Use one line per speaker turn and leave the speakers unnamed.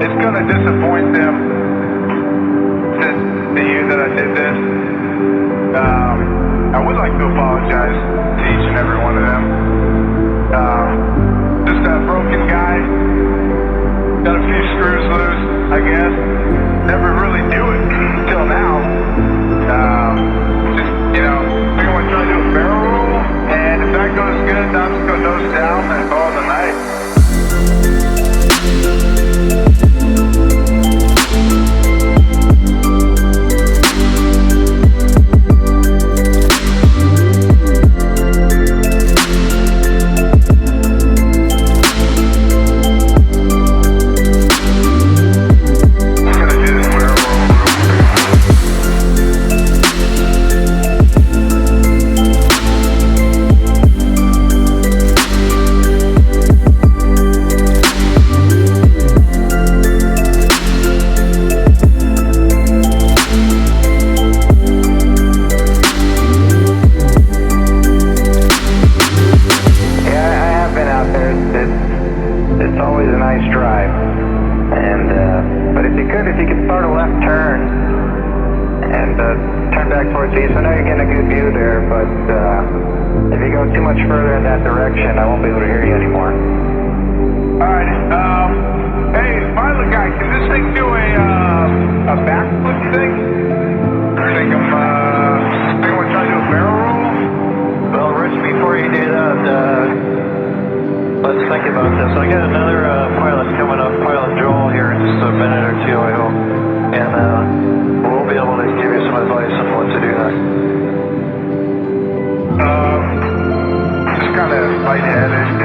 it's gonna disappoint them to you that I did this. I would like to apologize to each and every one of them. Just a broken guy, got a few screws loose, I guess. Never really do it till now. Just, you know, I want to try to do a barrel roll, and if that goes good, I'm just gonna nose down and call it a night. Lightheaded.